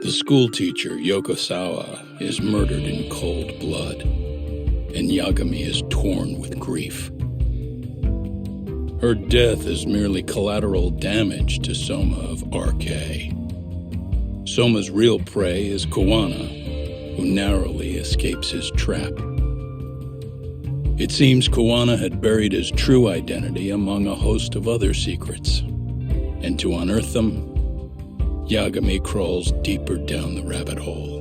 The schoolteacher, Yokosawa, is murdered in cold blood, and Yagami is torn with grief. Her death is merely collateral damage to Soma of RK. Soma's real prey is Kawana, who narrowly escapes his trap. It seems Kawana had buried his true identity among a host of other secrets, and to unearth them, Yagami crawls deeper down the rabbit hole.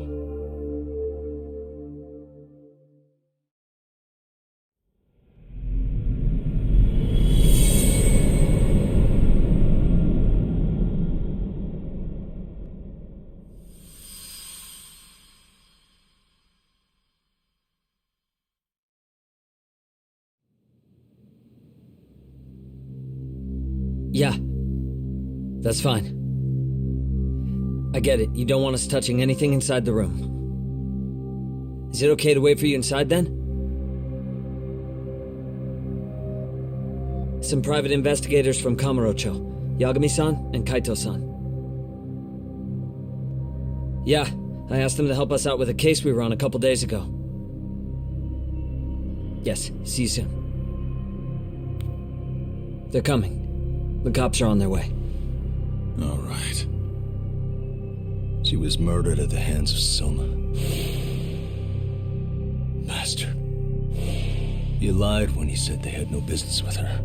Yeah, that's fine. I get it, you don't want us touching anything inside the room. Is it okay to wait for you inside then? Some private investigators from Kamurocho, Yagami-san and Kaito-san. Yeah, I asked them to help us out with a case we were on a couple days ago. Yes, see you soon. They're coming. The cops are on their way. All right. She was murdered at the hands of Soma. Bastard. You lied when you said they had no business with her.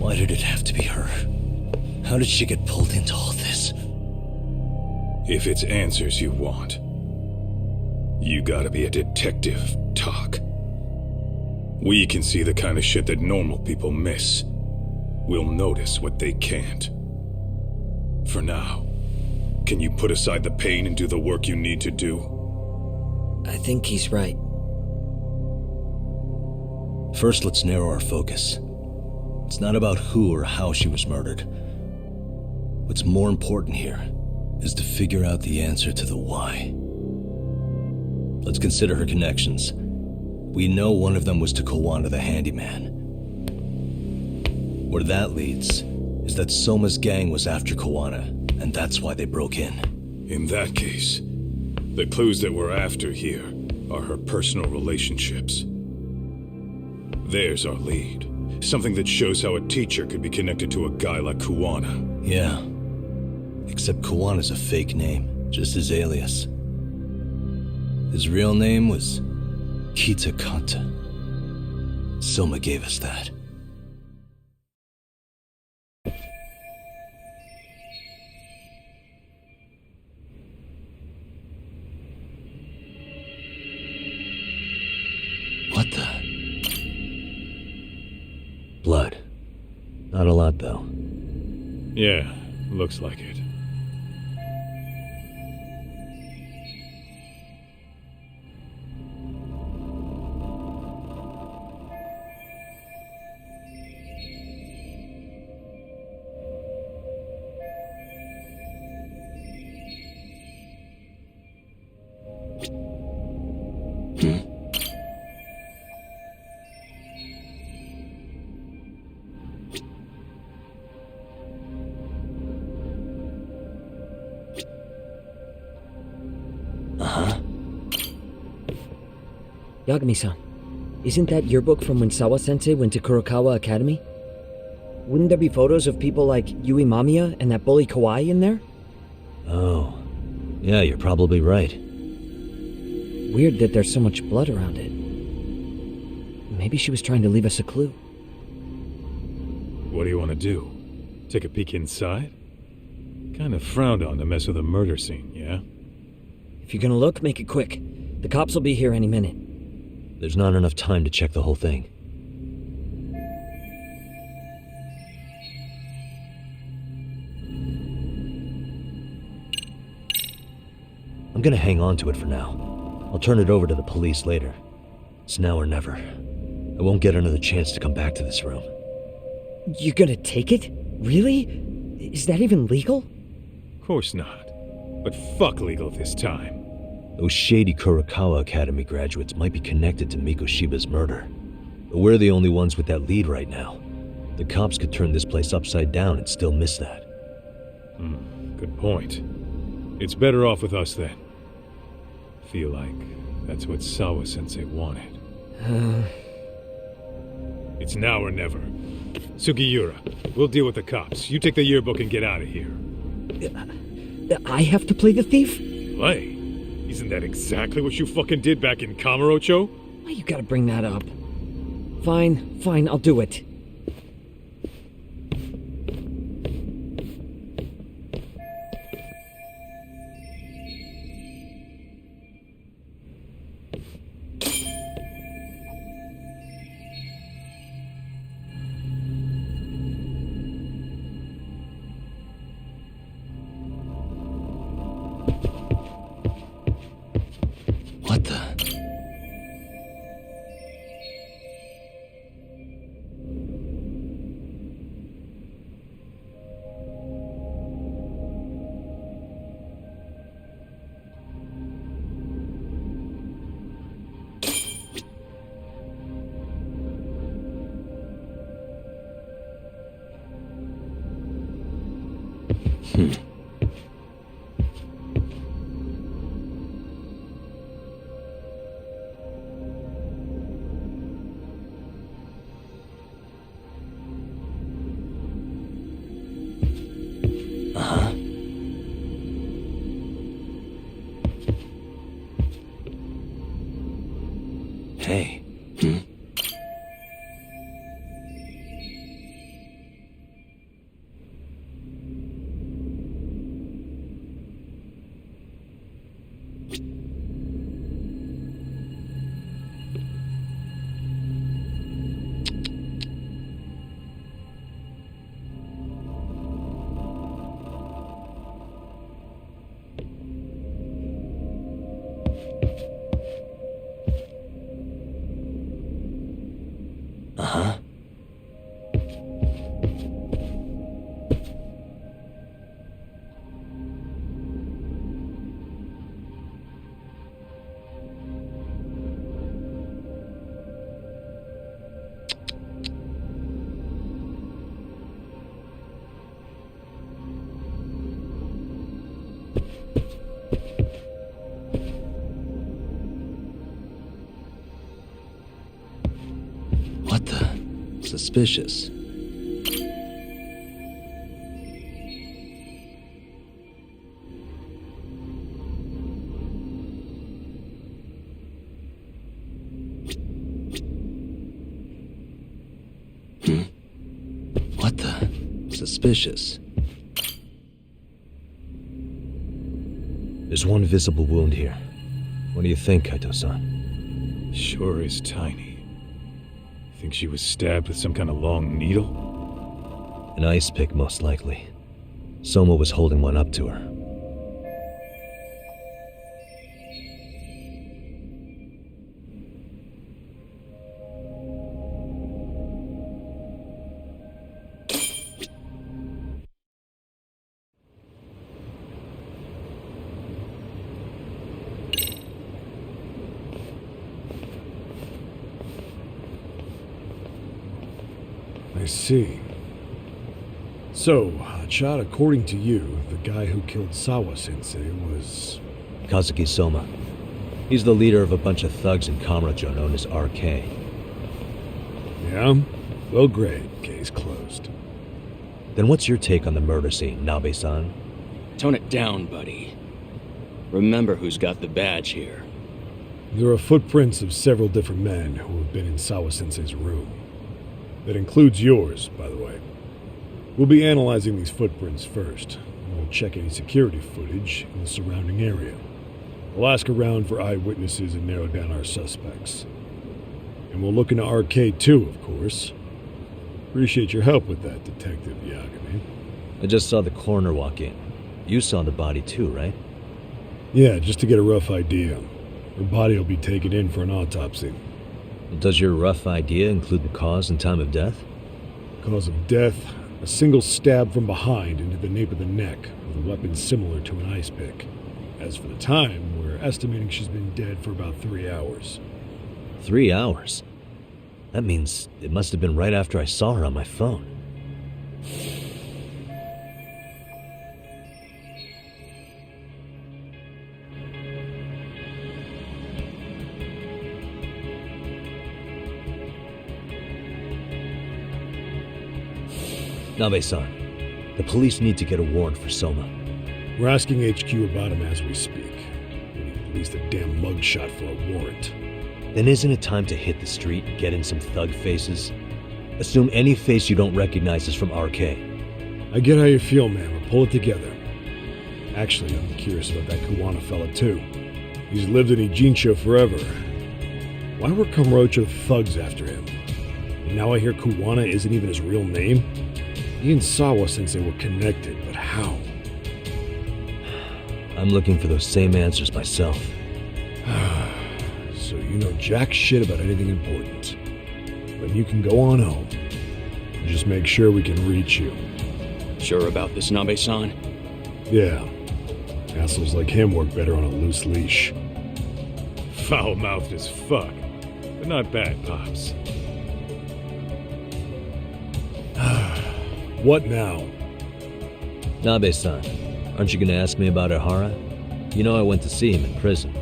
Why did it have to be her? How did she get pulled into all this? If it's answers you want, you gotta be a detective, Talk. We can see the kind of shit that normal people miss. We'll notice what they can't. For now, can you put aside the pain and do the work you need to do? I think he's right. First, let's narrow our focus. It's not about who or how she was murdered. What's more important here is to figure out the answer to the why. Let's consider her connections. We know one of them was to Kawana the handyman. Where that leads is that Soma's gang was after Kawana, and that's why they broke in. In that case, the clues that we're after here are her personal relationships. There's our lead. Something that shows how a teacher could be connected to a guy like Kawana. Yeah. Except Kawana's a fake name, just his alias. His real name was Kitakata. Soma gave us that. What the? Blood. Not a lot, though. Yeah, looks like it. Yagami-san, isn't that your book from when Sawa-sensei went to Kurokawa Academy? Wouldn't there be photos of people like Yui Mamiya and that bully Kawaii in there? Oh. Yeah, you're probably right. Weird that there's so much blood around it. Maybe she was trying to leave us a clue. What do you want to do? Take a peek inside? Kind of frowned on to mess with a murder scene, yeah? If you're gonna look, make it quick. The cops will be here any minute. There's not enough time to check the whole thing. I'm gonna hang on to it for now. I'll turn it over to the police later. It's now or never. I won't get another chance to come back to this room. You're gonna take it? Really? Is that even legal? Of course not. But fuck legal this time. Those shady Kurokawa Academy graduates might be connected to Mikoshiba's murder. But we're the only ones with that lead right now. The cops could turn this place upside down and still miss that. Good point. It's better off with us then. Feel like that's what Sawa-sensei wanted. It's now or never. Sugiura, we'll deal with the cops. You take the yearbook and get out of here. I have to play the thief? Play? Isn't that exactly what you fucking did back in Kamurocho? Why you gotta bring that up? Fine, I'll do it. What the? Hey. What the? Suspicious. What the? Suspicious. There's one visible wound here. What do you think, Kaito-san? Sure is tiny. Think she was stabbed with some kind of long needle? An ice pick, most likely. Soma was holding one up to her. I see. So, Hachad, according to you, the guy who killed Sawa-sensei was... Kazuki Soma. He's the leader of a bunch of thugs in Kamurocho known as RK. Yeah? Well, great. Case closed. Then what's your take on the murder scene, Nabe-san? Tone it down, buddy. Remember who's got the badge here. There are footprints of several different men who have been in Sawa-sensei's room. That includes yours, by the way. We'll be analyzing these footprints first, and we'll check any security footage in the surrounding area. We'll ask around for eyewitnesses and narrow down our suspects. And we'll look into RK too, of course. Appreciate your help with that, Detective Yagami. I just saw the coroner walk in. You saw the body too, right? Yeah, just to get a rough idea. Her body will be taken in for an autopsy. Does your rough idea include the cause and time of death? Cause of death, a single stab from behind into the nape of the neck with a weapon similar to an ice pick. As for the time, we're estimating she's been dead for about 3 hours. 3 hours? That means it must have been right after I saw her on my phone. Nabe-san, the police need to get a warrant for Soma. We're asking HQ about him as we speak. We need at least a damn mugshot for a warrant. Then isn't it time to hit the street and get in some thug faces? Assume any face you don't recognize is from RK. I get how you feel, man, but pull it together. Actually, I'm curious about that Kuwana fella, too. He's lived in Ijincho forever. Why were Kamurocho thugs after him? And now I hear Kuwana isn't even his real name? He and Sawa-sensei were connected, but how? I'm looking for those same answers myself. So you know jack shit about anything important. But you can go on home. Just make sure we can reach you. Sure about this, Nabe-san? Yeah. Assholes like him work better on a loose leash. Foul-mouthed as fuck, but not bad, Pops. What now? Nabe-san, aren't you gonna ask me about Ihara? You know I went to see him in prison.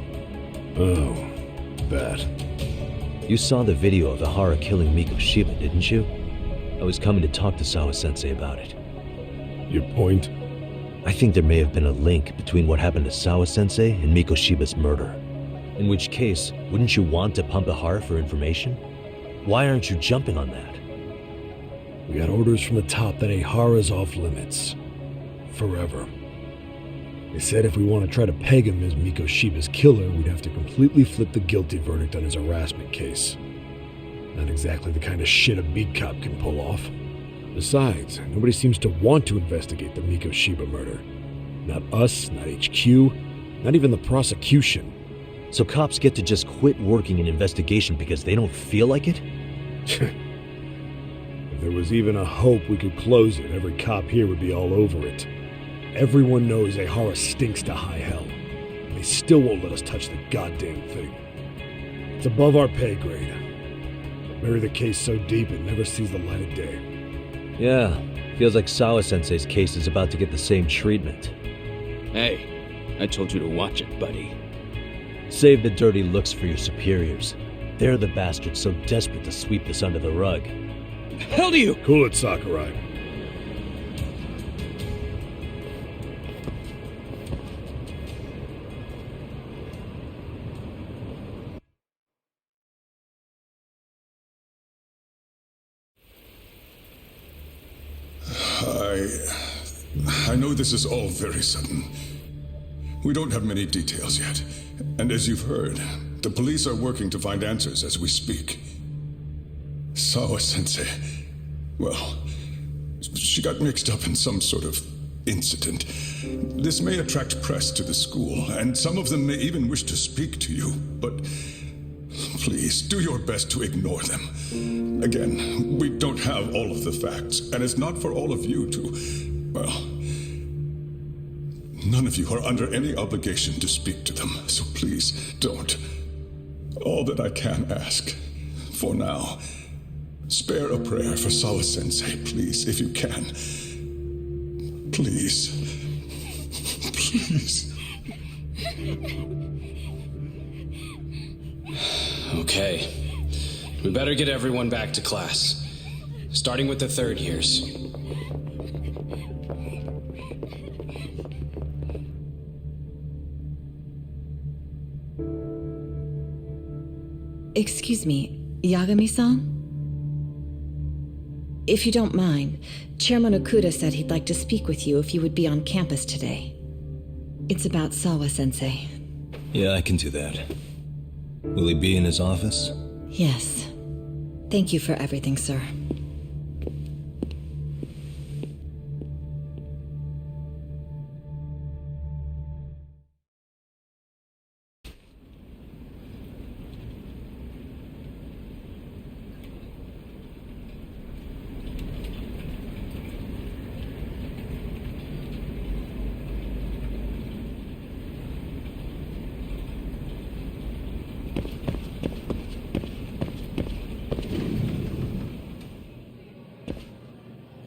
Oh, that. You saw the video of Ihara killing Miko Shiba, didn't you? I was coming to talk to Sawa-sensei about it. Your point? I think there may have been a link between what happened to Sawa-sensei and Miko Shiba's murder. In which case, wouldn't you want to pump Ihara for information? Why aren't you jumping on that? We got orders from the top that Ihara's off limits. Forever. They said if we want to try to peg him as Miko Shiba's killer, we'd have to completely flip the guilty verdict on his harassment case. Not exactly the kind of shit a beat cop can pull off. Besides, nobody seems to want to investigate the Miko Shiba murder. Not us, not HQ, not even the prosecution. So cops get to just quit working an investigation because they don't feel like it? If there was even a hope we could close it, every cop here would be all over it. Everyone knows Ihara stinks to high hell. They still won't let us touch the goddamn thing. It's above our pay grade. Bury the case so deep it never sees the light of day. Yeah, feels like Sawa-sensei's case is about to get the same treatment. Hey, I told you to watch it, buddy. Save the dirty looks for your superiors. They're the bastards so desperate to sweep this under the rug. Hell do you? Cool it, Sakurai. I know this is all very sudden. We don't have many details yet. And as you've heard, the police are working to find answers as we speak. Sawa-sensei, well, she got mixed up in some sort of incident. This may attract press to the school, and some of them may even wish to speak to you, but please, do your best to ignore them. Again, we don't have all of the facts, and it's not for all of you to, well, none of you are under any obligation to speak to them, so please, don't. All that I can ask, for now, spare a prayer for Sawa-sensei, please, if you can. Please. Please. Okay. We better get everyone back to class. Starting with the third years. Excuse me, Yagami-san? If you don't mind, Chairman Okuda said he'd like to speak with you if you would be on campus today. It's about Sawa-sensei. Yeah, I can do that. Will he be in his office? Yes. Thank you for everything, sir.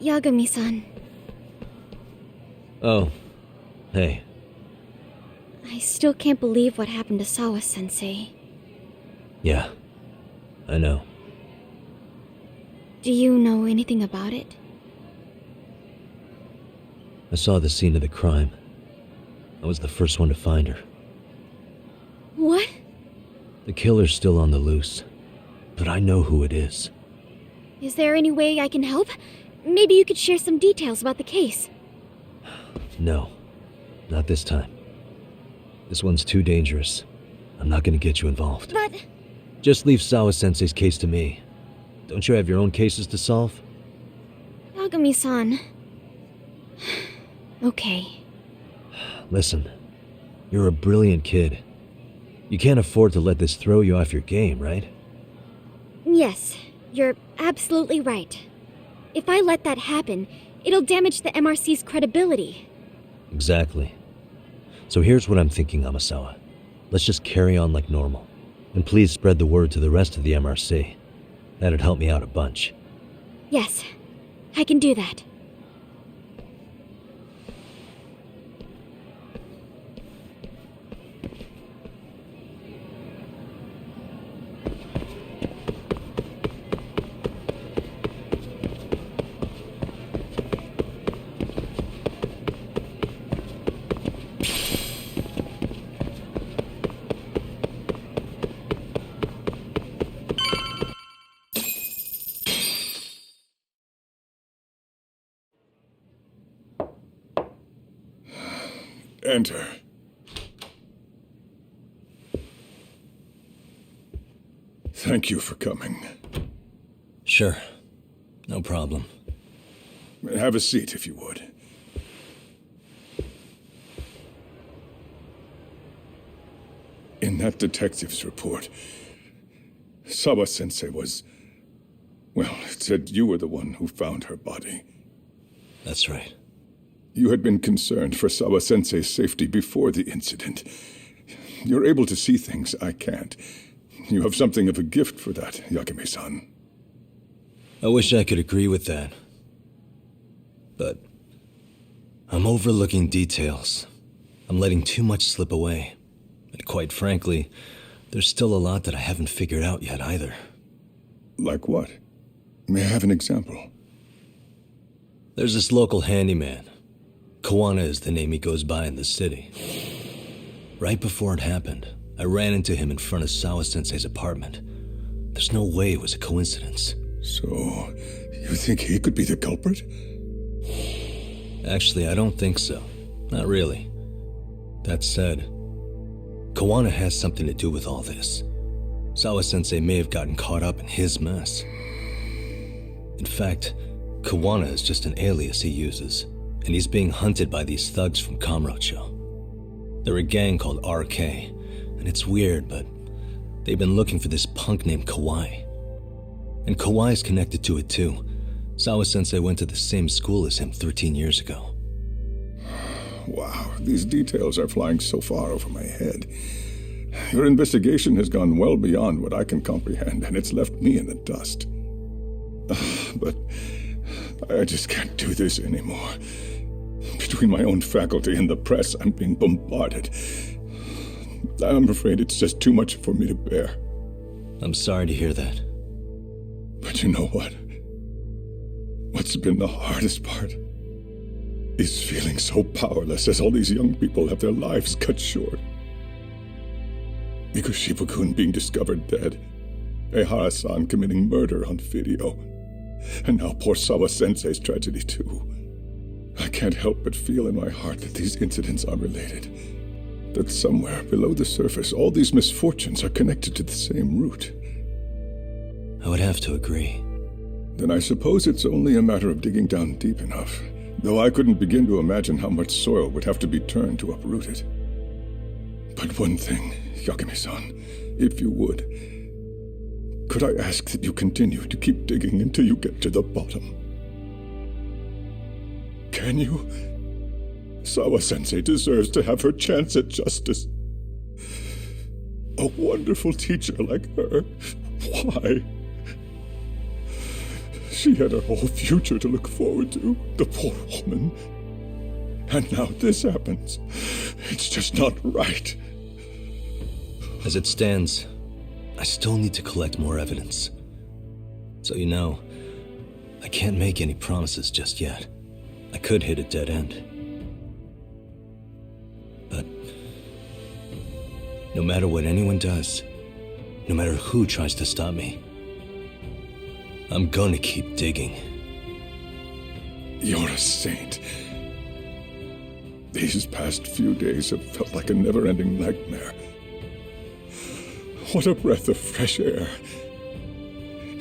Yagami-san, Oh, hey. I still can't believe what happened to Sawa-sensei. Yeah, I know. Do you know anything about it? I saw the scene of the crime. I was the first one to find her. What? The killer's still on the loose, but I know who it is. Is there any way I can help? Maybe you could share some details about the case. No, not this time. This one's too dangerous. I'm not gonna get you involved. But... Just leave Sawa-sensei's case to me. Don't you have your own cases to solve? Yagami-san... Okay. Listen, you're a brilliant kid. You can't afford to let this throw you off your game, right? Yes, you're absolutely right. If I let that happen, it'll damage the MRC's credibility. Exactly. So here's what I'm thinking, Amasawa. Let's just carry on like normal. And please spread the word to the rest of the MRC. That'd help me out a bunch. Yes, I can do that. Enter. Thank you for coming. Sure. No problem. Have a seat, if you would. In that detective's report, Sawa-sensei was... Well, it said you were the one who found her body. That's right. You had been concerned for Sawa-sensei's safety before the incident. You're able to see things I can't. You have something of a gift for that, Yagami-san. I wish I could agree with that. But I'm overlooking details. I'm letting too much slip away. And quite frankly, there's still a lot that I haven't figured out yet either. Like what? May I have an example? There's this local handyman. Kawana is the name he goes by in the city. Right before it happened, I ran into him in front of Sawa-sensei's apartment. There's no way it was a coincidence. So, you think he could be the culprit? Actually, I don't think so. Not really. That said, Kawana has something to do with all this. Sawa-sensei may have gotten caught up in his mess. In fact, Kawana is just an alias he uses, and he's being hunted by these thugs from Kamurocho. They're a gang called RK, and it's weird, but they've been looking for this punk named Kawai. And Kawai's connected to it too. Sawa-sensei went to the same school as him 13 years ago. Wow, these details are flying so far over my head. Your investigation has gone well beyond what I can comprehend, and it's left me in the dust. But I just can't do this anymore. Between my own faculty and the press, I'm being bombarded. I'm afraid it's just too much for me to bear. I'm sorry to hear that. But you know what? What's been the hardest part is feeling so powerless as all these young people have their lives cut short. Mikushiba-kun being discovered dead, Ehara-san committing murder on video, and now poor Sawa-sensei's tragedy too. I can't help but feel in my heart that these incidents are related. That somewhere below the surface, all these misfortunes are connected to the same root. I would have to agree. Then I suppose it's only a matter of digging down deep enough, though I couldn't begin to imagine how much soil would have to be turned to uproot it. But one thing, Yagami-san, if you would, could I ask that you continue to keep digging until you get to the bottom? Can you? Sawa-sensei deserves to have her chance at justice. A wonderful teacher like her. Why? She had her whole future to look forward to, the poor woman. And now this happens. It's just not right. As it stands, I still need to collect more evidence. So I can't make any promises just yet. I could hit a dead end. No matter what anyone does, no matter who tries to stop me, I'm gonna keep digging. You're a saint. These past few days have felt like a never-ending nightmare. What a breath of fresh air.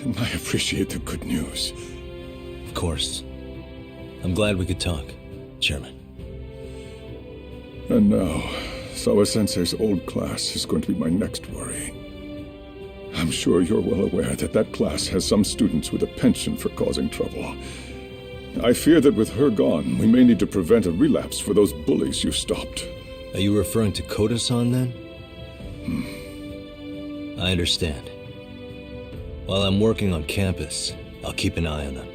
And I appreciate the good news. Of course. I'm glad we could talk, Chairman. And now, Sawa-sensei's old class is going to be my next worry. I'm sure you're well aware that that class has some students with a penchant for causing trouble. I fear that with her gone, we may need to prevent a relapse for those bullies you stopped. Are you referring to Koda-san then? I understand. While I'm working on campus, I'll keep an eye on them.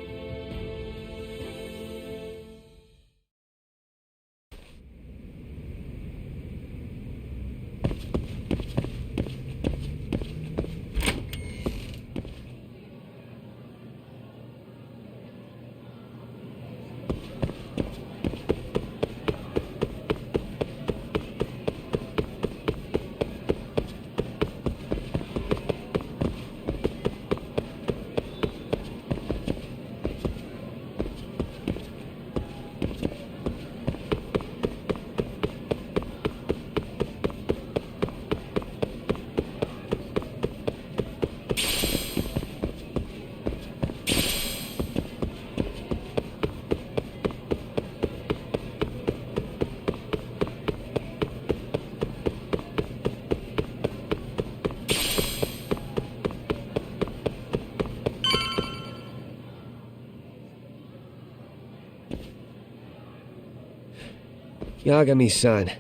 Yagami-san,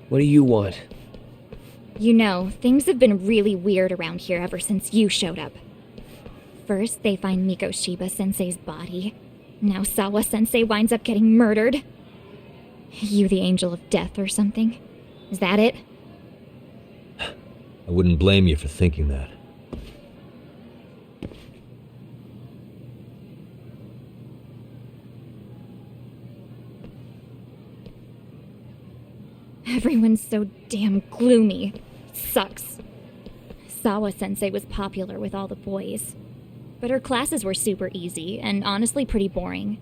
what do you want? You know, things have been really weird around here ever since you showed up. First, they find Mikoshiba-sensei's body. Now Sawa-sensei winds up getting murdered. You the angel of death or something? Is that it? I wouldn't blame you for thinking that. Everyone's so damn gloomy. It sucks. Sawa-sensei was popular with all the boys. But her classes were super easy, and honestly pretty boring.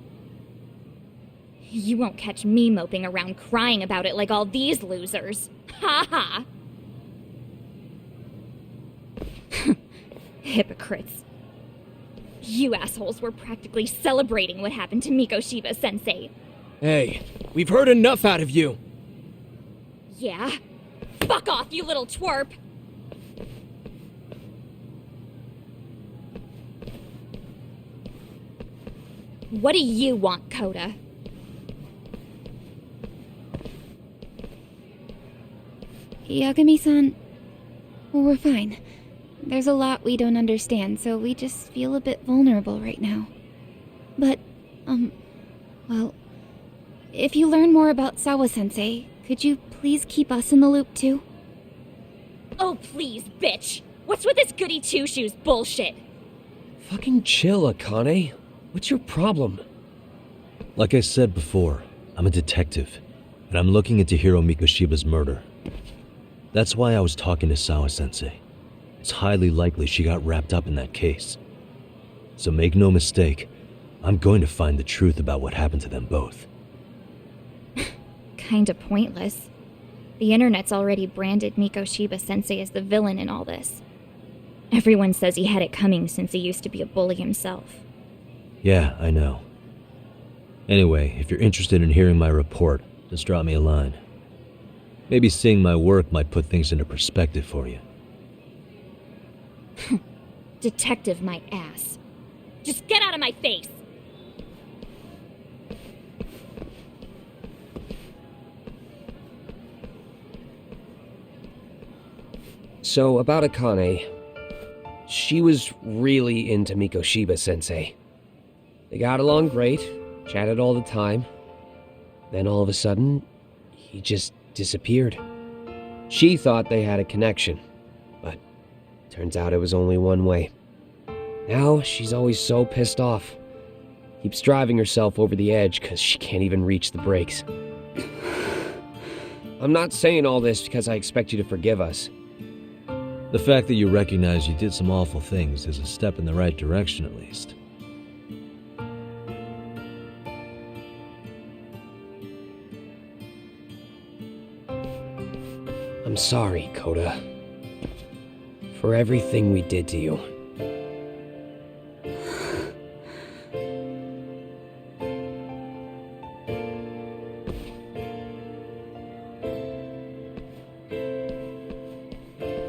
You won't catch me moping around crying about it like all these losers. Ha ha! Hypocrites. You assholes were practically celebrating what happened to Mikoshiba-sensei. Hey, we've heard enough out of you. Yeah? Fuck off, you little twerp! What do you want, Koda? Yagami-san, we're fine. There's a lot we don't understand, so we just feel a bit vulnerable right now. But, well, if you learn more about Sawa-sensei, could you please keep us in the loop too? Oh, please, bitch! What's with this goody two-shoes bullshit? Fucking chill, Akane. What's your problem? Like I said before, I'm a detective, and I'm looking into Hiro Mikoshiba's murder. That's why I was talking to Sawa-sensei. It's highly likely she got wrapped up in that case. So make no mistake, I'm going to find the truth about what happened to them both. Kinda pointless. The internet's already branded Mikoshiba-sensei as the villain in all this. Everyone says he had it coming since he used to be a bully himself. Yeah, I know. Anyway, if you're interested in hearing my report, just drop me a line. Maybe seeing my work might put things into perspective for you. Detective my ass. Just get out of my face! So, about Akane. She was really into Mikoshiba-sensei. They got along great, chatted all the time. Then all of a sudden, he just disappeared. She thought they had a connection, but turns out it was only one way. Now she's always so pissed off. Keeps driving herself over the edge because she can't even reach the brakes. I'm not saying all this because I expect you to forgive us. The fact that you recognize you did some awful things is a step in the right direction, at least. I'm sorry, Coda. For everything we did to you.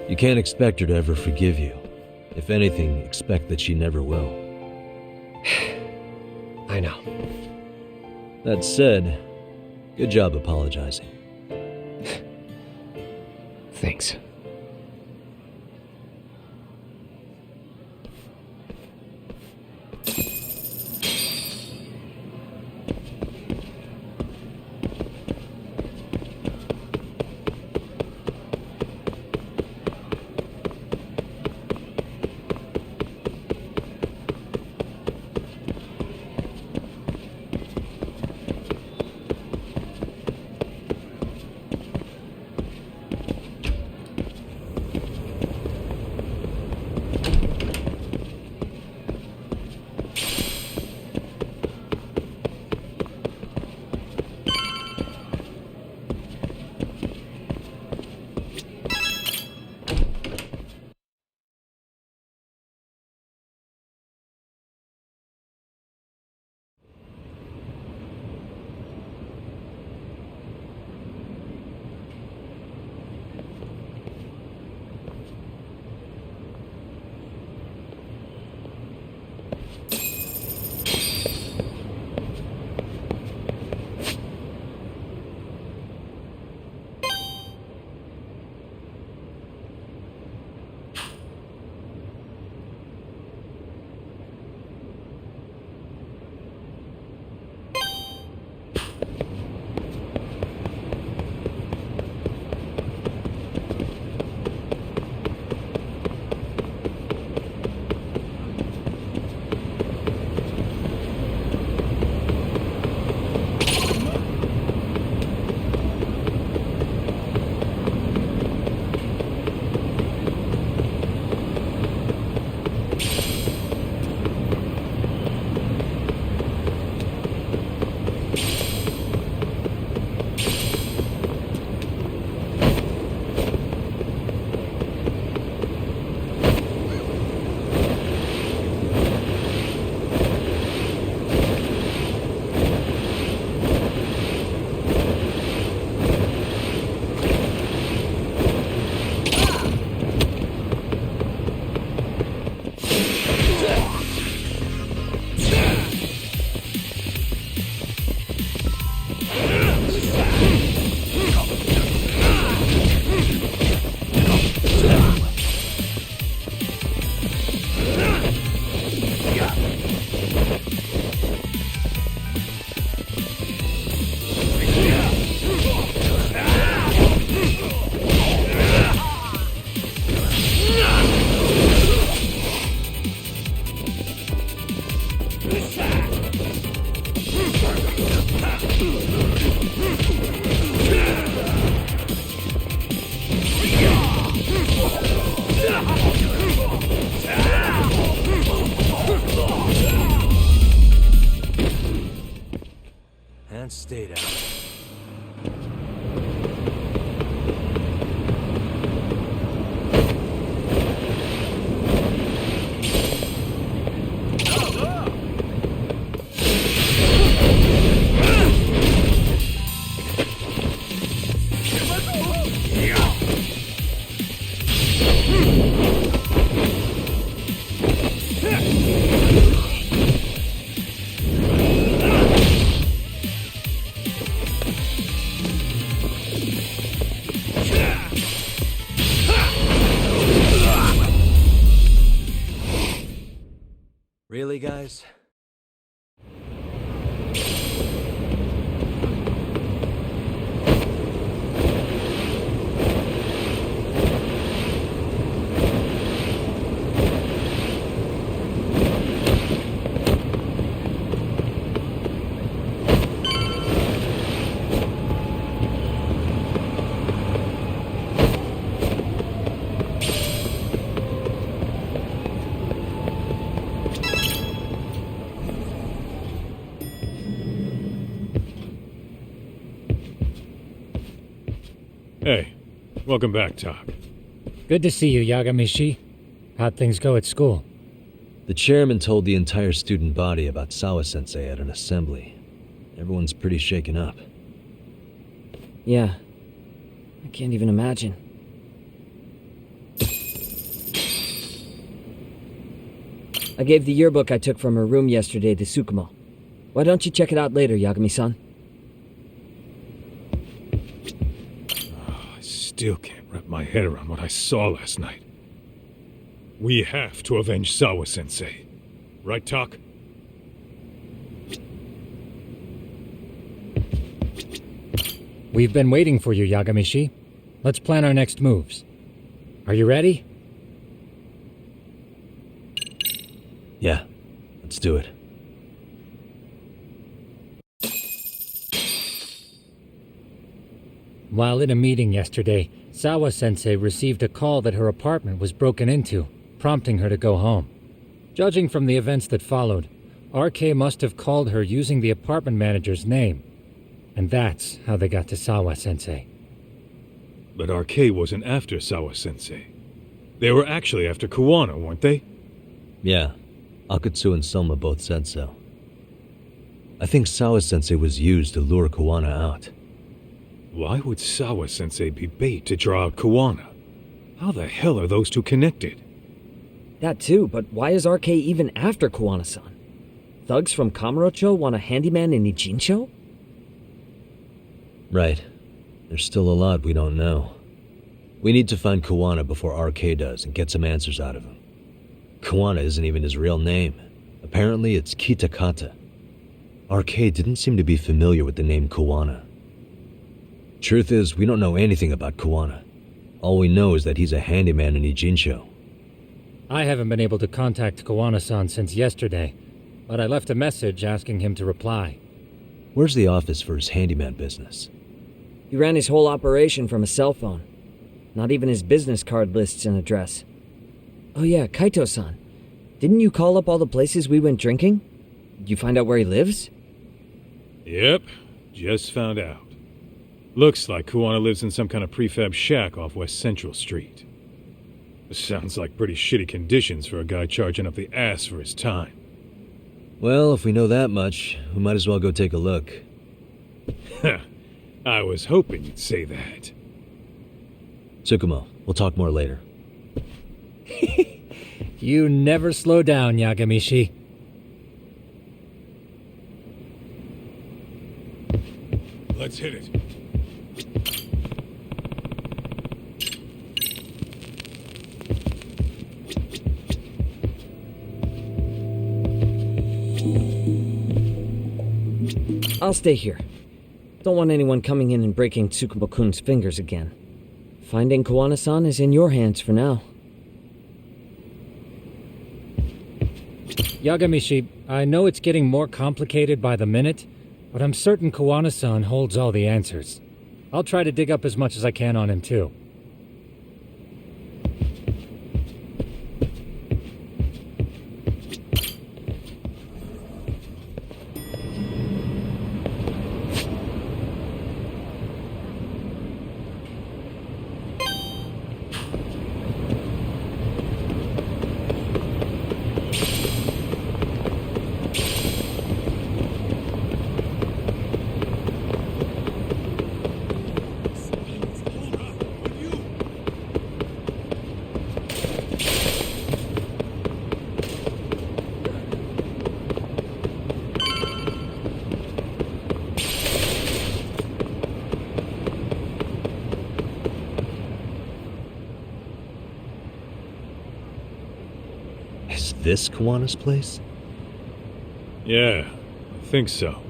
You can't expect her to ever forgive you. If anything, expect that she never will. I know. That said, good job apologizing. Thanks. And stay down. Really, guys? Hey, welcome back, Tak. Good to see you, Yagamishi. How'd things go at school? The chairman told the entire student body about Sawa-sensei at an assembly. Everyone's pretty shaken up. Yeah. I can't even imagine. I gave the yearbook I took from her room yesterday to Tsukumo. Why don't you check it out later, Yagami-san? I still can't wrap my head around what I saw last night. We have to avenge Sawa-sensei. Right, Tak? We've been waiting for you, Yagamishi. Let's plan our next moves. Are you ready? Yeah, let's do it. While in a meeting yesterday, Sawa-sensei received a call that her apartment was broken into, prompting her to go home. Judging from the events that followed, RK must have called her using the apartment manager's name. And that's how they got to Sawa-sensei. But RK wasn't after Sawa-sensei. They were actually after Kuwana, weren't they? Yeah, Akutsu and Soma both said so. I think Sawa-sensei was used to lure Kuwana out. Why would Sawa-sensei be bait to draw out Kuwana? How the hell are those two connected? That too, but why is RK even after Kuwana-san? Thugs from Kamurocho want a handyman in Ijincho? Right. There's still a lot we don't know. We need to find Kuwana before RK does and get some answers out of him. Kuwana isn't even his real name. Apparently it's Kitakata. RK didn't seem to be familiar with the name Kuwana. Truth is, we don't know anything about Kuwana. All we know is that he's a handyman in Ijincho. I haven't been able to contact Kuwana-san since yesterday, but I left a message asking him to reply. Where's the office for his handyman business? He ran his whole operation from a cell phone. Not even his business card lists an address. Oh yeah, Kaito-san. Didn't you call up all the places we went drinking? Did you find out where he lives? Yep, just found out. Looks like Kuwana lives in some kind of prefab shack off West Central Street. Sounds like pretty shitty conditions for a guy charging up the ass for his time. Well, if we know that much, we might as well go take a look. I was hoping you'd say that. Tsukumo, we'll talk more later. You never slow down, Yagamishi. Let's hit it. I'll stay here. Don't want anyone coming in and breaking Tsukumo-kun's fingers again. Finding Kuwana-san is in your hands for now. Yagamishi, I know it's getting more complicated by the minute, but I'm certain Kuwana-san holds all the answers. I'll try to dig up as much as I can on him, too. Is this Kuwana's place? Yeah, I think so.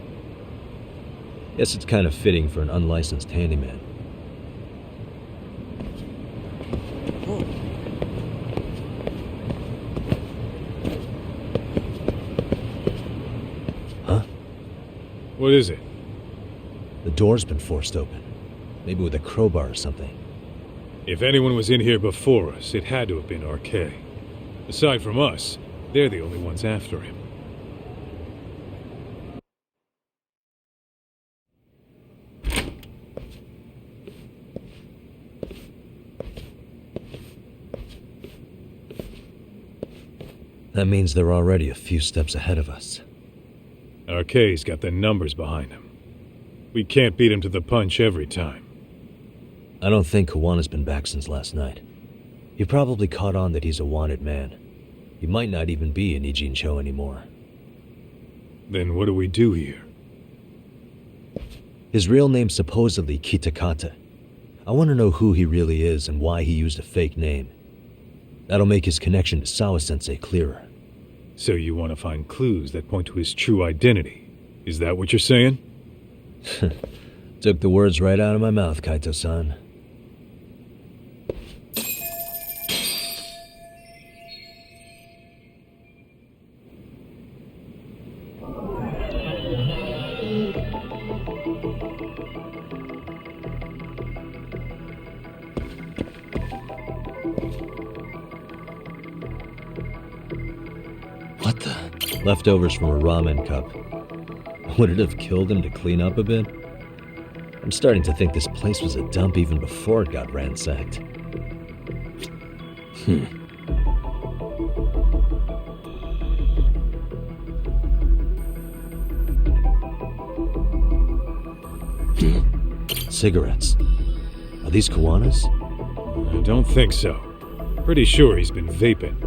Guess it's kind of fitting for an unlicensed handyman. Huh? What is it? The door's been forced open. Maybe with a crowbar or something. If anyone was in here before us, it had to have been RK. Aside from us, they're the only ones after him. That means they're already a few steps ahead of us. RK's got the numbers behind him. We can't beat him to the punch every time. I don't think Kawana's been back since last night. He probably caught on that he's a wanted man. He might not even be in Ijincho anymore. Then what do we do here? His real name's supposedly Kitakata. I want to know who he really is and why he used a fake name. That'll make his connection to Sawa-sensei clearer. So you want to find clues that point to his true identity? Is that what you're saying? Took the words right out of my mouth, Kaito-san. What the? Leftovers from a ramen cup. Would it have killed him to clean up a bit? I'm starting to think this place was a dump even before it got ransacked. Cigarettes. Are these Kawana's? I don't think so. Pretty sure he's been vaping.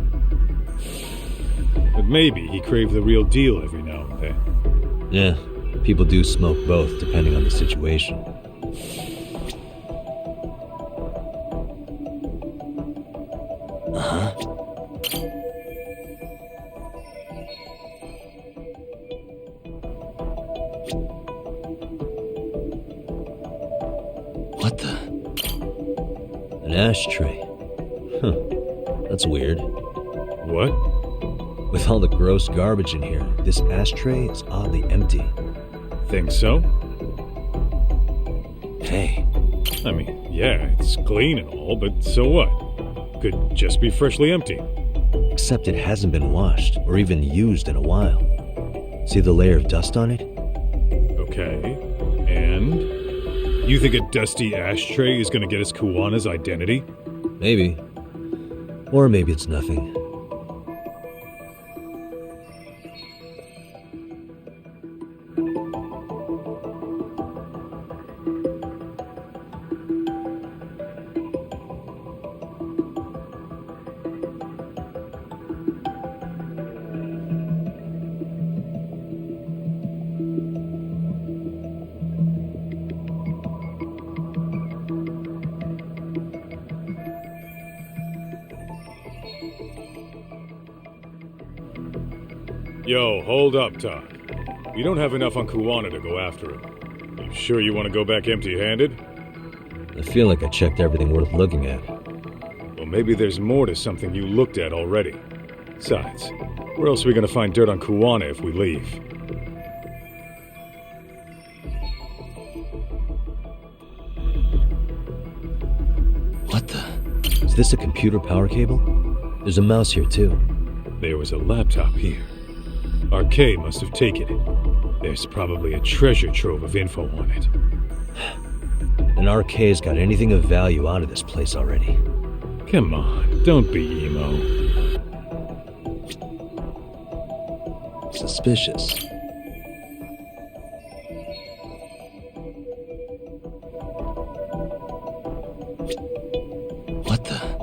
But maybe he craved the real deal every now and then. Yeah, people do smoke both depending on the situation. What the? An ashtray. Huh. That's weird. What? With all the gross garbage in here, this ashtray is oddly empty. Think so? Hey. I mean, yeah, it's clean and all, but so what? Could just be freshly empty. Except it hasn't been washed or even used in a while. See the layer of dust on it? Okay. And? You think a dusty ashtray is gonna get us Kuwana's identity? Maybe. Or maybe it's nothing. Yo, hold up, Todd. We don't have enough on Kuwana to go after him. You sure you want to go back empty-handed? I feel like I checked everything worth looking at. Well, maybe there's more to something you looked at already. Besides, where else are we gonna find dirt on Kuwana if we leave? What the? Is this a computer power cable? There's a mouse here, too. There was a laptop here. RK must have taken it. There's probably a treasure trove of info on it. And RK's got anything of value out of this place already. Come on, don't be emo. Suspicious. What the?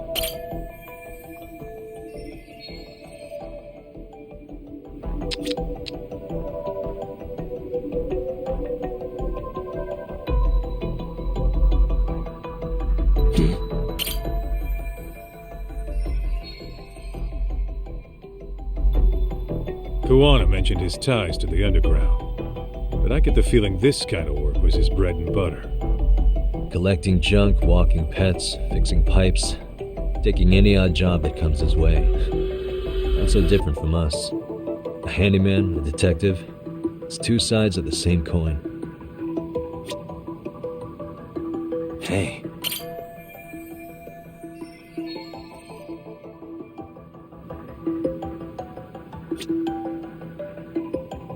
Kuwana mentioned his ties to the underground, but I get the feeling this kind of work was his bread and butter. Collecting junk, walking pets, fixing pipes, taking any odd job that comes his way. Not so different from us. A handyman, a detective. It's two sides of the same coin. Hey.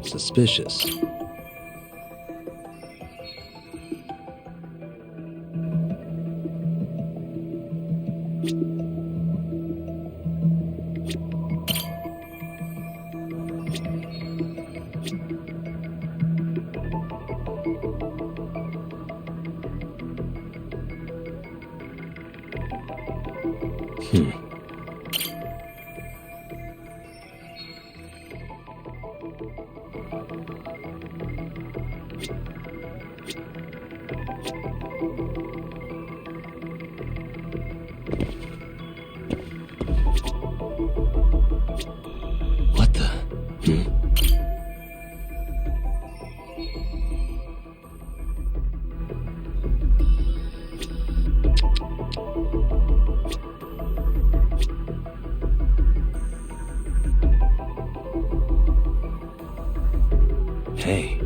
Suspicious. What the? Hey.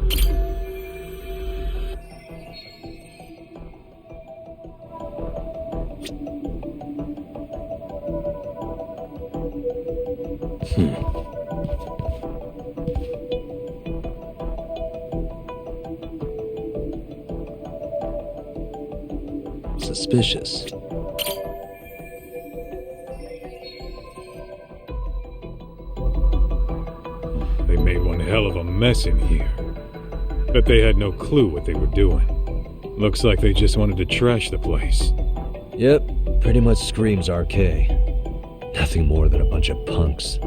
Suspicious. They made one hell of a mess in here. Bet they had no clue what they were doing. Looks like they just wanted to trash the place. Yep, pretty much screams RK. Nothing more than a bunch of punks.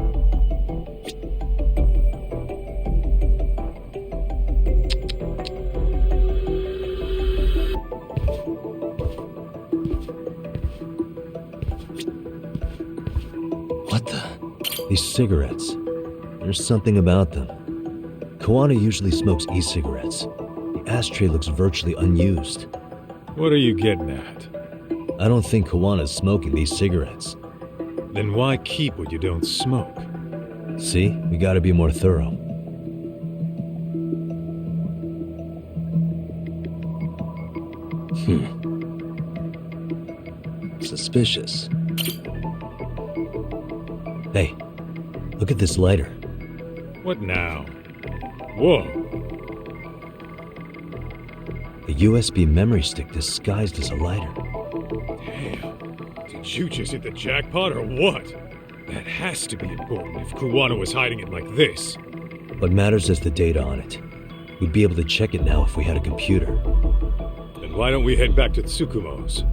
What the? These cigarettes. There's something about them. Koana usually smokes e-cigarettes. The ashtray looks virtually unused. What are you getting at? I don't think Koana's smoking these cigarettes. Then why keep what you don't smoke? See? We gotta be more thorough. Suspicious. Hey, look at this lighter. What now? Whoa. A USB memory stick disguised as a lighter. Damn. Did you just hit the jackpot or what? That has to be important if Kuwano was hiding it like this. What matters is the data on it. We'd be able to check it now if we had a computer. Then why don't we head back to Tsukumo's?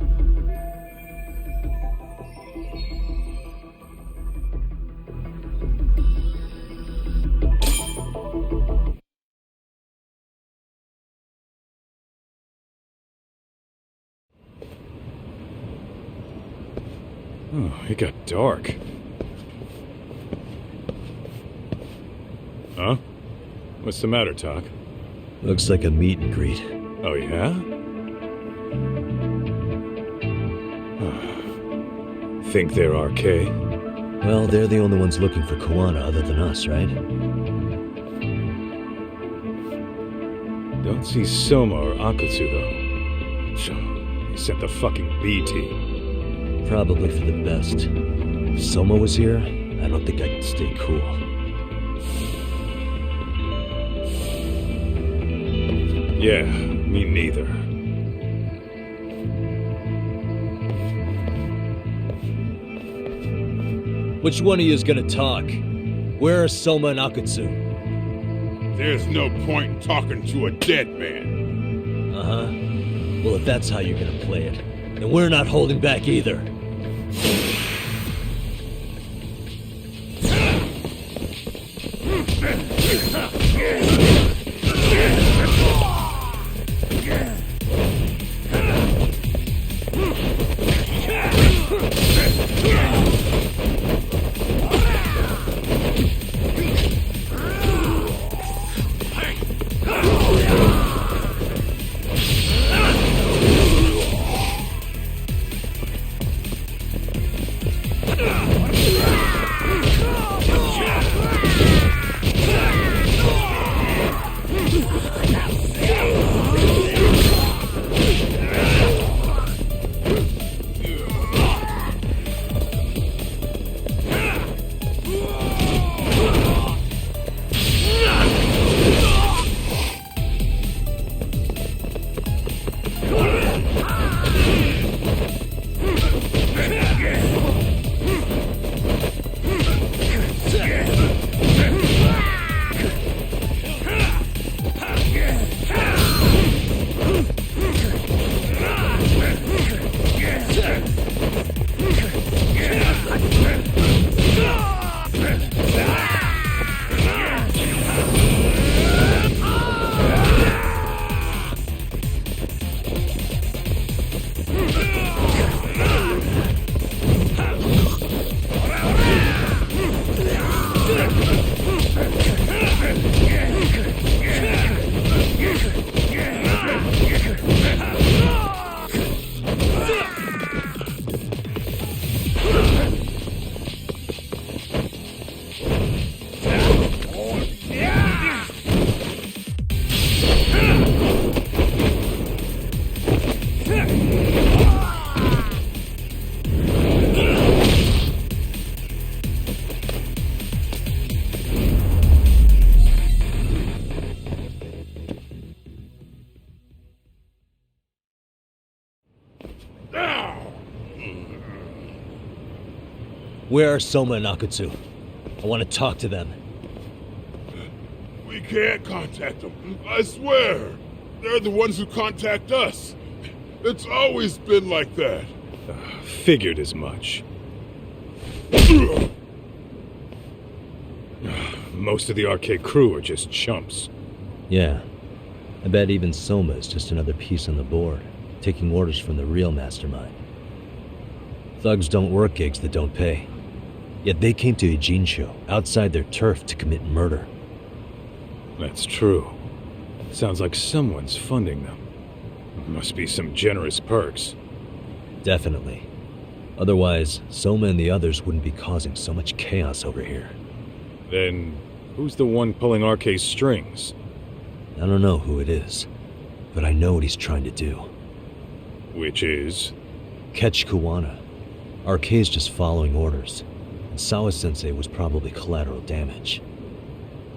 Oh, it got dark. Huh? What's the matter, Tak? Looks like a meet and greet. Oh, yeah? Think they're RK? Well, they're the only ones looking for Koana other than us, right? Don't see Soma or Akutsu, though. They sent the fucking B team. Probably for the best. If Soma was here, I don't think I could stay cool. Yeah, me neither. Which one of you is gonna talk? Where are Soma and Akutsu? There's no point in talking to a dead man. Uh-huh. Well, if that's how you're gonna play it, then we're not holding back either. Where are Soma and Akutsu? I want to talk to them. We can't contact them, I swear. They're the ones who contact us. It's always been like that. Figured as much. Most of the arcade crew are just chumps. Yeah. I bet even Soma is just another piece on the board, taking orders from the real mastermind. Thugs don't work gigs that don't pay. Yet they came to Ijincho, outside their turf, to commit murder. That's true. Sounds like someone's funding them. Must be some generous perks. Definitely. Otherwise, Soma and the others wouldn't be causing so much chaos over here. Then, who's the one pulling RK's strings? I don't know who it is, but I know what he's trying to do. Which is? Catch Kuwana. RK's just following orders, and Sawa-sensei was probably collateral damage.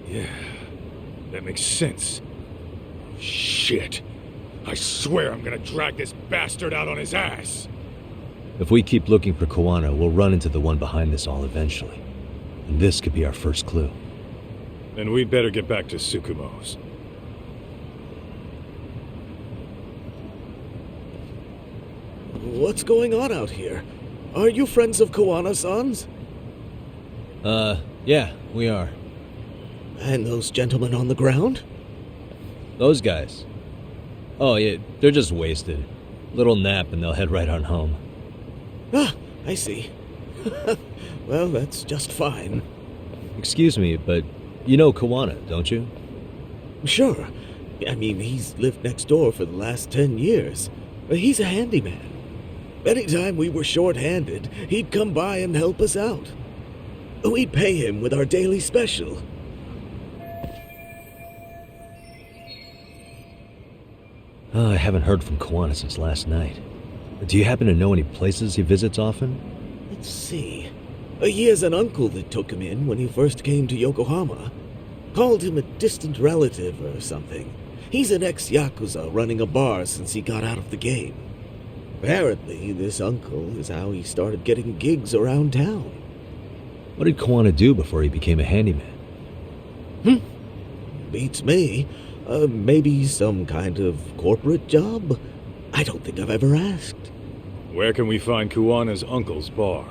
Yeah, that makes sense. Shit. I swear I'm gonna drag this bastard out on his ass. If we keep looking for Kuwana, we'll run into the one behind this all eventually. And this could be our first clue. Then we'd better get back to Tsukumo's. What's going on out here? Are you friends of Kuwana-san's? Yeah, we are. And those gentlemen on the ground? Those guys? Oh, yeah, they're just wasted. Little nap and they'll head right on home. Ah, I see. Well, that's just fine. Excuse me, but you know Kuwana, don't you? Sure. I mean, he's lived next door for the last 10 years. He's a handyman. Anytime we were short-handed, he'd come by and help us out. We'd pay him with our daily special. Oh, I haven't heard from Kuwana since last night. Do you happen to know any places he visits often? Let's see. He has an uncle that took him in when he first came to Yokohama. Called him a distant relative or something. He's an ex-Yakuza running a bar since he got out of the game. Apparently, this uncle is how he started getting gigs around town. What did Kuwana do before he became a handyman? Beats me. Maybe some kind of corporate job? I don't think I've ever asked. Where can we find Kuwana's uncle's bar?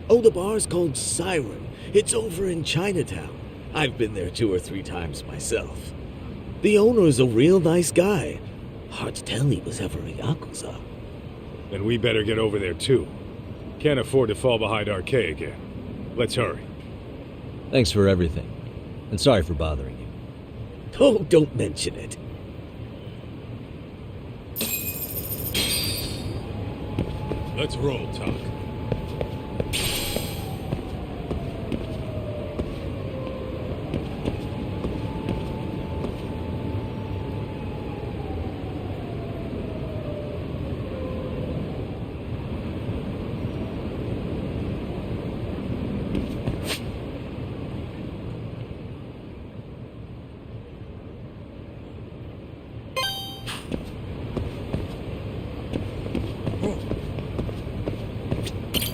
Oh, the bar's called Siren. It's over in Chinatown. I've been there 2 or 3 times myself. The owner's a real nice guy. Hard to tell he was ever a Yakuza. Then we better get over there too. Can't afford to fall behind RK again. Let's hurry. Thanks for everything. And sorry for bothering you. Oh, don't mention it. Let's roll, Talk.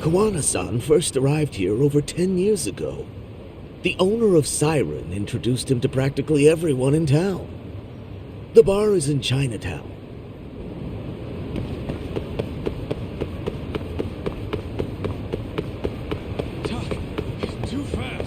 Kuwana-san first arrived here over 10 years ago. The owner of Siren introduced him to practically everyone in town. The bar is in Chinatown. Too fast.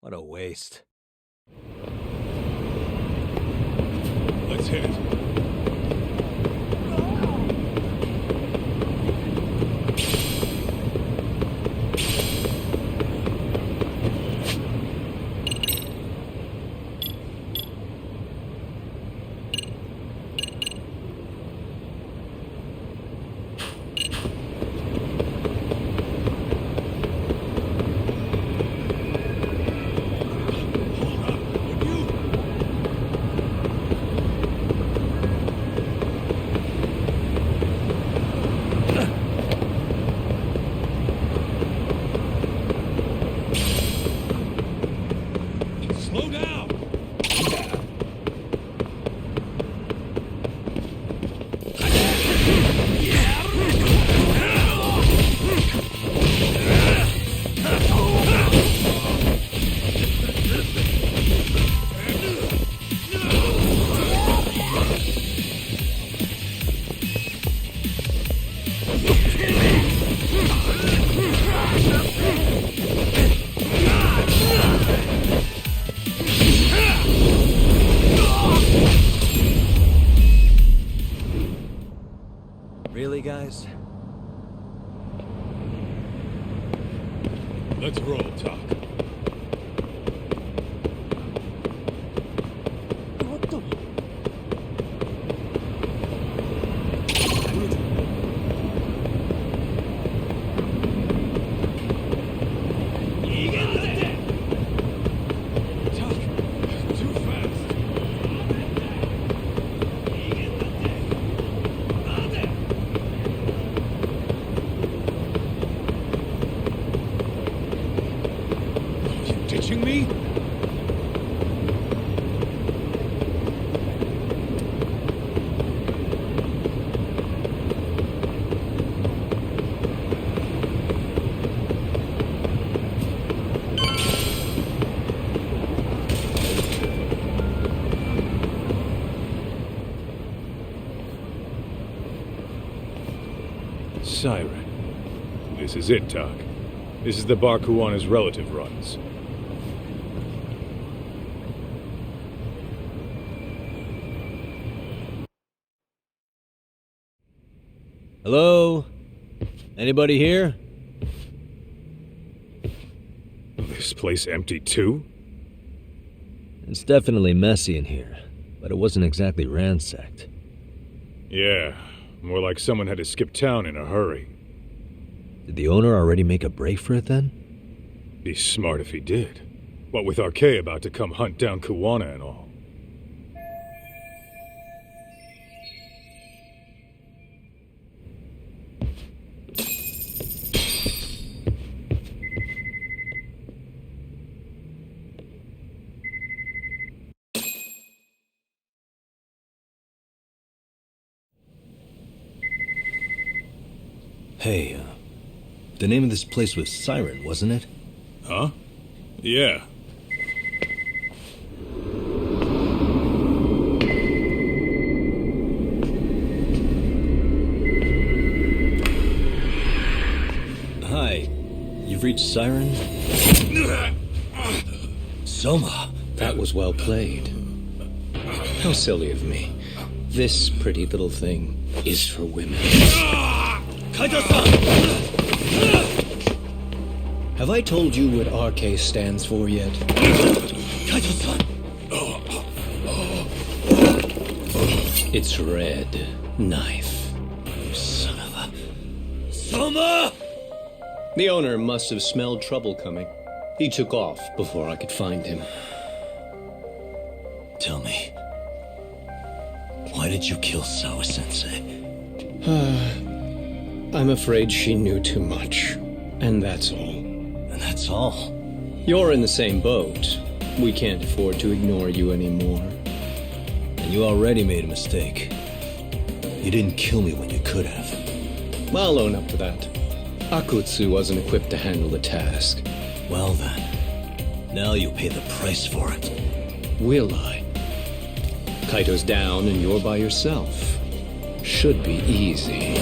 What a waste. Really, guys? Let's roll, Talk. Ditching me? Siren. This is it, Talk. This is the bar Kuwana's relative runs. Hello? Anybody here? This place empty too? It's definitely messy in here, but it wasn't exactly ransacked. Yeah, more like someone had to skip town in a hurry. Did the owner already make a break for it then? Be smart if he did. What with Arcade about to come hunt down Kuwana and all. Hey, the name of this place was Siren, wasn't it? Huh? Yeah. Hi. You've reached Siren? Soma. That was well played. How silly of me. This pretty little thing is for women. Kaito-san! Have I told you what RK stands for yet? Kaito-san! It's Red Knife. You son of a... Soma! The owner must have smelled trouble coming. He took off before I could find him. Tell me, why did you kill Sawa-sensei? I'm afraid she knew too much. And that's all. And that's all? You're in the same boat. We can't afford to ignore you anymore. And you already made a mistake. You didn't kill me when you could have. I'll own up to that. Akutsu wasn't equipped to handle the task. Well then, now you'll pay the price for it. Will I? Kaito's down and you're by yourself. Should be easy.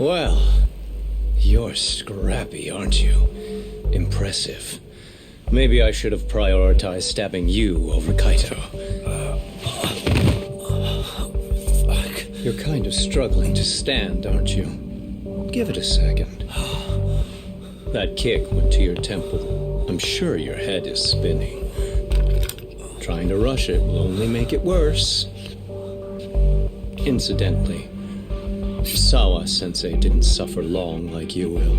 Well, you're scrappy, aren't you? Impressive. Maybe I should have prioritized stabbing you over Kaito. You're kind of struggling to stand, aren't you? Give it a second. That kick went to your temple. I'm sure your head is spinning. Trying to rush it will only make it worse. Incidentally, Sawa-sensei didn't suffer long like you will.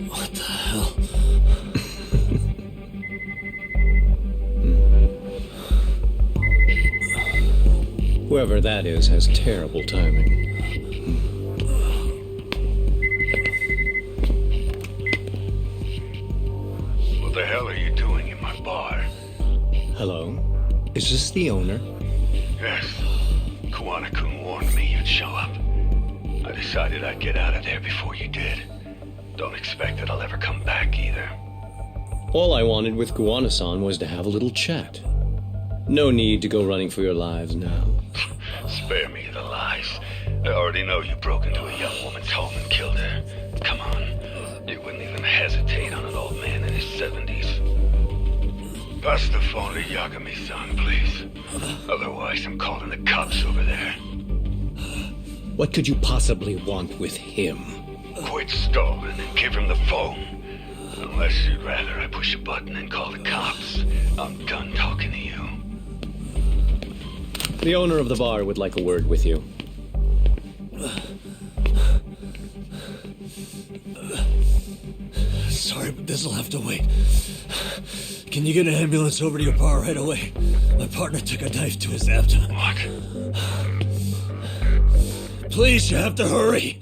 What the hell? Whoever that is has terrible timing. What the hell are you doing in my bar? Hello? Is this the owner? Yes. Kuwana-kun warned me you'd show up. I decided I'd get out of there before you did. Don't expect that I'll ever come back either. All I wanted with Kuwana-san was to have a little chat. No need to go running for your lives now. Spare me the lies. I already know you broke into a young woman's home and killed her. Come on. You wouldn't even hesitate on an old man in his 70s. Pass the phone to Yagami-san, please. Otherwise, I'm calling the cops over there. What could you possibly want with him? Quit stalling and give him the phone. Unless you'd rather I push a button and call the cops. I'm done talking to you. The owner of the bar would like a word with you. Sorry, but this'll have to wait. Can you get an ambulance over to your bar right away? My partner took a knife to his abdomen. What? Please, you have to hurry.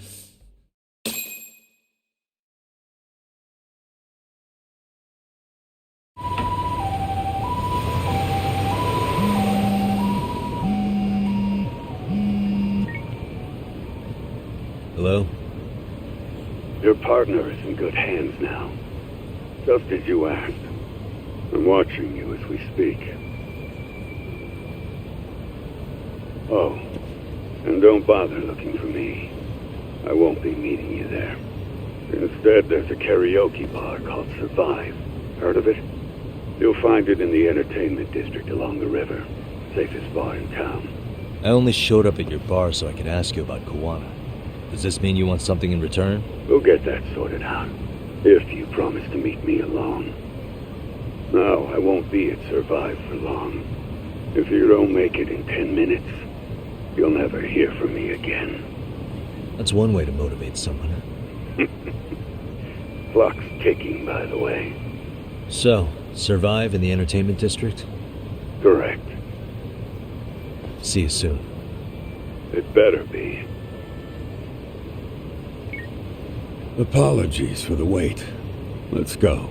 Hello? Your partner is in good hands now. Just as you asked. I'm watching you as we speak. Oh, and don't bother looking for me. I won't be meeting you there. Instead, there's a karaoke bar called Survive. Heard of it? You'll find it in the entertainment district along the river. Safest bar in town. I only showed up at your bar so I could ask you about Kuwana. Does this mean you want something in return? We'll get that sorted out. If you promise to meet me alone. No, I won't be at Survive for long. If you don't make it in 10 minutes, you'll never hear from me again. That's one way to motivate someone. Clock's ticking, by the way. So, Survive in the entertainment district? Correct. See you soon. It better be. Apologies for the wait. Let's go.